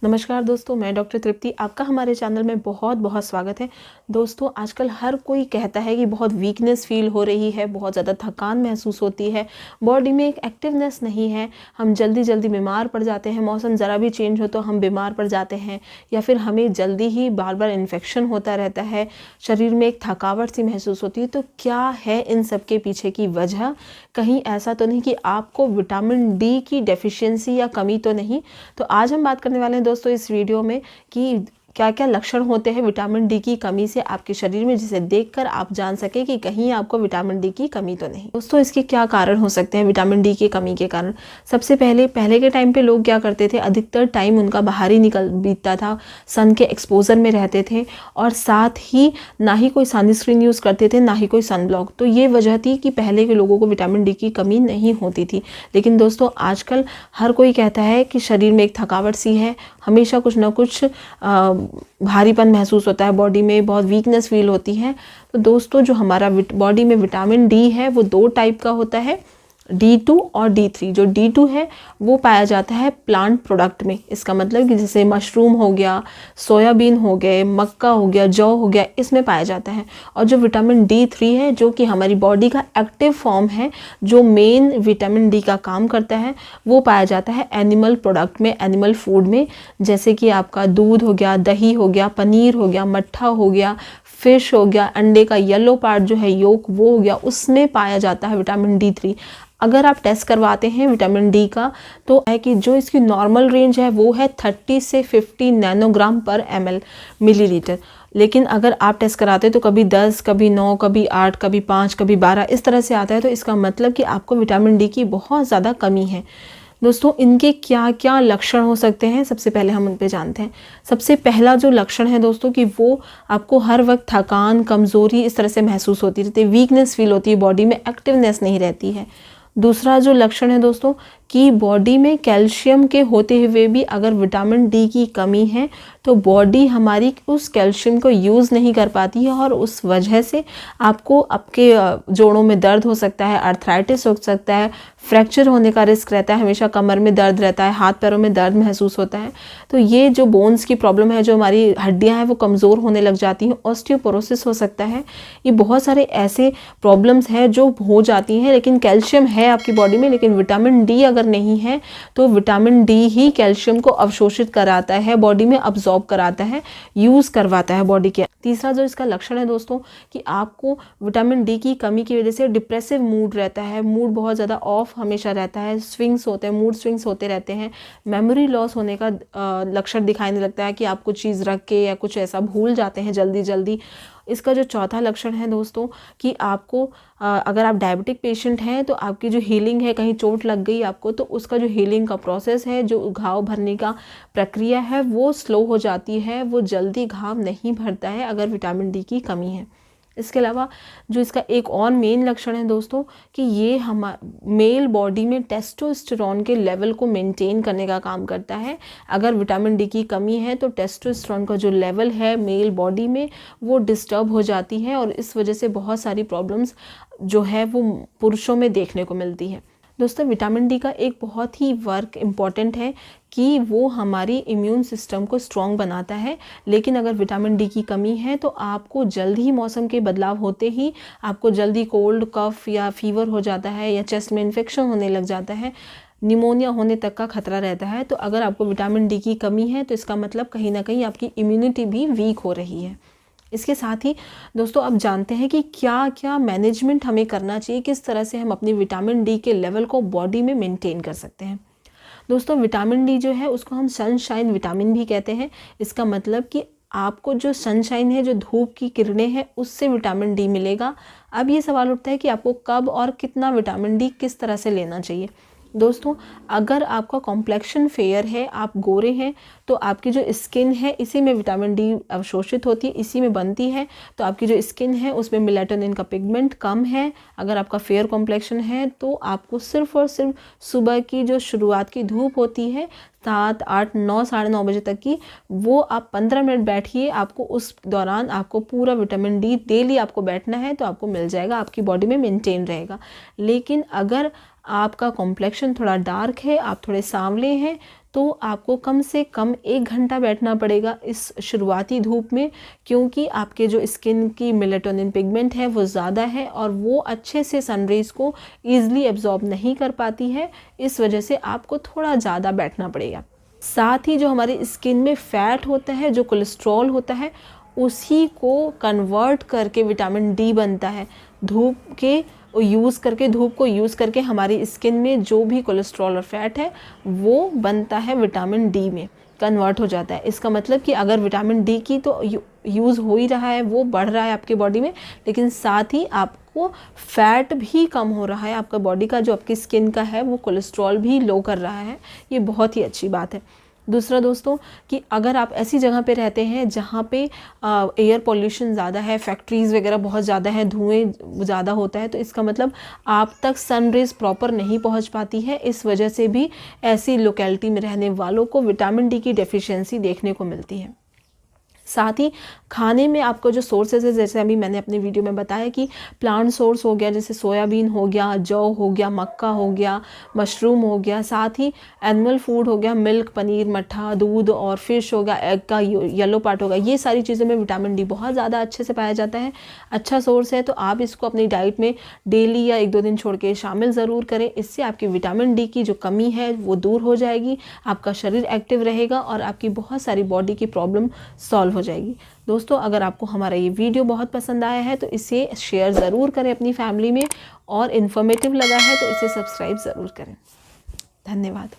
नमस्कार दोस्तों, मैं डॉक्टर तृप्ति आपका हमारे चैनल में बहुत बहुत स्वागत है। दोस्तों, आजकल हर कोई कहता है कि बहुत वीकनेस फील हो रही है, बहुत ज़्यादा थकान महसूस होती है, बॉडी में एक एक्टिवनेस नहीं है, हम जल्दी जल्दी बीमार पड़ जाते हैं, मौसम ज़रा भी चेंज हो तो हम बीमार पड़ जाते हैं, या फिर हमें जल्दी ही बार बार इन्फेक्शन होता रहता है, शरीर में एक थकावट सी महसूस होती है। तो क्या है इन सब के पीछे की वजह? कहीं ऐसा तो नहीं कि आपको विटामिन डी की डेफिशिएंसी या कमी तो नहीं? तो आज हम बात करने वाले हैं दोस्तों इस वीडियो में कि क्या क्या लक्षण होते हैं विटामिन डी की कमी से आपके शरीर में, जिसे देखकर आप जान सके कि कहीं आपको विटामिन डी की कमी तो नहीं। दोस्तों, इसके क्या कारण हो सकते हैं विटामिन डी की कमी के कारण? सबसे पहले के टाइम पे लोग क्या करते थे, अधिकतर टाइम उनका बाहर ही बीतता था, सन के एक्सपोजर में रहते थे और साथ ही ना ही कोई सनस्क्रीन यूज़ करते थे, ना ही कोई सन ब्लॉक। तो ये वजह थी कि पहले के लोगों को विटामिन डी की कमी नहीं होती थी। लेकिन दोस्तों, आजकल हर कोई कहता है कि शरीर में एक थकावट सी है, हमेशा कुछ ना कुछ भारीपन महसूस होता है, बॉडी में बहुत वीकनेस फील होती है। तो दोस्तों, जो हमारा बॉडी में विटामिन डी है वो दो टाइप का होता है, D2 और D3। जो D2 है वो पाया जाता है प्लांट प्रोडक्ट में। इसका मतलब कि जैसे मशरूम हो गया, सोयाबीन हो गए, मक्का हो गया, जौ हो गया, इसमें पाया जाता है। और जो विटामिन D3 है, जो कि हमारी बॉडी का एक्टिव फॉर्म है, जो मेन विटामिन डी का काम करता है, वो पाया जाता है एनिमल प्रोडक्ट में, एनिमल फूड में। जैसे कि आपका दूध हो गया, दही हो गया, पनीर हो गया, मट्ठा हो गया, फिश हो गया, अंडे का येलो पार्ट जो है योक वो हो गया, उसमें पाया जाता है विटामिन D3। अगर आप टेस्ट करवाते हैं विटामिन डी का तो है कि जो इसकी नॉर्मल रेंज है वो है 30 से 50 नैनोग्राम पर ml मिलीलीटर। लेकिन अगर आप टेस्ट कराते हैं तो कभी 10, कभी 9, कभी 8, कभी 5, कभी 12 इस तरह से आता है। तो इसका मतलब कि आपको विटामिन डी की बहुत ज़्यादा कमी है। दोस्तों, इनके क्या क्या लक्षण हो सकते हैं, सबसे पहले हम उन पे जानते हैं। सबसे पहला जो लक्षण है दोस्तों कि वो आपको हर वक्त थकान, कमज़ोरी इस तरह से महसूस होती रहती है, वीकनेस फील होती है, बॉडी में एक्टिवनेस नहीं रहती है। दूसरा जो लक्षण है दोस्तों कि बॉडी में कैल्शियम के होते हुए भी अगर विटामिन डी की कमी है तो बॉडी हमारी उस कैल्शियम को यूज़ नहीं कर पाती है और उस वजह से आपको आपके जोड़ों में दर्द हो सकता है, अर्थराइटिस हो सकता है, फ्रैक्चर होने का रिस्क रहता है, हमेशा कमर में दर्द रहता है, हाथ पैरों में दर्द महसूस होता है। तो ये जो बोन्स की प्रॉब्लम है, जो हमारी हड्डियां हैं वो कमज़ोर होने लग जाती हैं, ऑस्टियोपोरोसिस हो सकता है। ये बहुत सारे ऐसे प्रॉब्लम्स हैं जो हो जाती हैं। लेकिन कैल्शियम है आपकी बॉडी में, लेकिन विटामिन डी अगर नहीं है तो विटामिन डी ही कैल्शियम को अवशोषित कराता है, बॉडी में अब्जॉर्ब कराता है, यूज़ करवाता है बॉडी के। तीसरा जो इसका लक्षण है दोस्तों कि आपको विटामिन डी की कमी की वजह से डिप्रेसिव मूड रहता है, मूड बहुत ज़्यादा ऑफ हमेशा रहता है, स्विंग्स होते हैं, मूड स्विंग्स होते रहते हैं, मेमोरी लॉस होने का लक्षण दिखाने लगता है कि आप कुछ चीज़ रख के या कुछ ऐसा भूल जाते हैं जल्दी जल्दी। इसका जो चौथा लक्षण है दोस्तों कि आपको अगर आप डायबिटिक पेशेंट हैं तो आपकी जो हीलिंग है, कहीं चोट लग गई आपको तो उसका जो हीलिंग का प्रोसेस है, जो घाव भरने का प्रक्रिया है वो स्लो हो जाती है, वो जल्दी घाव नहीं भरता है अगर विटामिन डी की कमी है। इसके अलावा जो इसका एक और मेन लक्षण है दोस्तों कि ये मेल बॉडी में टेस्टोस्टेरोन के लेवल को मेंटेन करने का काम करता है। अगर विटामिन डी की कमी है तो टेस्टोस्टेरोन का जो लेवल है मेल बॉडी में वो डिस्टर्ब हो जाती है और इस वजह से बहुत सारी प्रॉब्लम्स जो है वो पुरुषों में देखने को मिलती है। दोस्तों, विटामिन डी का एक बहुत ही वर्क इम्पॉर्टेंट है कि वो हमारी इम्यून सिस्टम को स्ट्रॉन्ग बनाता है। लेकिन अगर विटामिन डी की कमी है तो आपको जल्द ही मौसम के बदलाव होते ही आपको जल्दी कोल्ड, कफ या फीवर हो जाता है, या चेस्ट में इन्फेक्शन होने लग जाता है, निमोनिया होने तक का खतरा रहता है। तो अगर आपको विटामिन डी की कमी है तो इसका मतलब कहीं ना कहीं आपकी इम्यूनिटी भी वीक हो रही है। इसके साथ ही दोस्तों अब जानते हैं कि क्या क्या मैनेजमेंट हमें करना चाहिए, किस तरह से हम अपनी विटामिन डी के लेवल को बॉडी में मेंटेन कर सकते हैं। दोस्तों, विटामिन डी जो है उसको हम सनशाइन विटामिन भी कहते हैं। इसका मतलब कि आपको जो सनशाइन है, जो धूप की किरणें हैं, उससे विटामिन डी मिलेगा। अब ये सवाल उठता है कि आपको कब और कितना विटामिन डी किस तरह से लेना चाहिए। दोस्तों, अगर आपका कॉम्प्लेक्शन फेयर है, आप गोरे हैं, तो आपकी जो स्किन है इसी में विटामिन डी अवशोषित होती है, इसी में बनती है। तो आपकी जो स्किन है उसमें मेलाटोनिन का पिगमेंट कम है। अगर आपका फेयर कॉम्प्लेक्शन है तो आपको सिर्फ और सिर्फ सुबह की जो शुरुआत की धूप होती है 7, 8, 9, साढ़े 9 बजे तक की, वो आप 15 मिनट बैठिए, आपको उस दौरान आपको पूरा विटामिन डी डेली आपको बैठना है तो आपको मिल जाएगा, आपकी बॉडी में मेंटेन रहेगा। लेकिन अगर आपका कॉम्प्लेक्शन थोड़ा डार्क है, आप थोड़े सांवले हैं, तो आपको कम से कम 1 घंटा बैठना पड़ेगा इस शुरुआती धूप में, क्योंकि आपके जो स्किन की मेलेटोनिन पिगमेंट है वो ज़्यादा है और वो अच्छे से सनरेज को ईज़िली एब्जॉर्ब नहीं कर पाती है। इस वजह से आपको थोड़ा ज़्यादा बैठना पड़ेगा। साथ ही जो हमारी स्किन में फ़ैट होता है, जो कोलेस्ट्रॉल होता है, उसी को कन्वर्ट करके विटामिन डी बनता है। धूप को यूज़ करके हमारी स्किन में जो भी कोलेस्ट्रॉल और फैट है वो बनता है विटामिन डी में, कन्वर्ट हो जाता है। इसका मतलब कि अगर विटामिन डी की तो यूज़ हो ही रहा है, वो बढ़ रहा है आपके बॉडी में, लेकिन साथ ही आपको फैट भी कम हो रहा है। आपका बॉडी का जो आपकी स्किन का है वो कोलेस्ट्रॉल भी लो कर रहा है। ये बहुत ही अच्छी बात है। दूसरा दोस्तों कि अगर आप ऐसी जगह पे रहते हैं जहाँ पे एयर पॉल्यूशन ज़्यादा है, फैक्ट्रीज़ वगैरह बहुत ज़्यादा है, धुएं ज़्यादा होता है, तो इसका मतलब आप तक सन रेज़ प्रॉपर नहीं पहुँच पाती है। इस वजह से भी ऐसी लोकेलिटी में रहने वालों को विटामिन डी की डेफिशिएंसी देखने को मिलती है। साथ ही खाने में आपका जो सोर्सेज है, जैसे अभी मैंने अपनी वीडियो में बताया कि प्लांट सोर्स हो गया, जैसे सोयाबीन हो गया, जौ हो गया, मक्का हो गया, मशरूम हो गया, साथ ही एनिमल फूड हो गया, मिल्क, पनीर, मट्ठा, दूध और फिश हो गया, एग का येलो पार्ट होगा, ये सारी चीज़ों में विटामिन डी बहुत ज़्यादा अच्छे से पाया जाता है। अच्छा सोर्स है, तो आप इसको अपनी डाइट में डेली या 1-2 दिन छोड़ के शामिल ज़रूर करें। इससे आपकी विटामिन डी की जो कमी है वो दूर हो जाएगी, आपका शरीर एक्टिव रहेगा और आपकी बहुत सारी बॉडी की प्रॉब्लम सॉल्व हो जाएगी। दोस्तों, अगर आपको हमारा ये वीडियो बहुत पसंद आया है तो इसे शेयर ज़रूर करें अपनी फैमिली में, और इन्फॉर्मेटिव लगा है तो इसे सब्सक्राइब ज़रूर करें। धन्यवाद।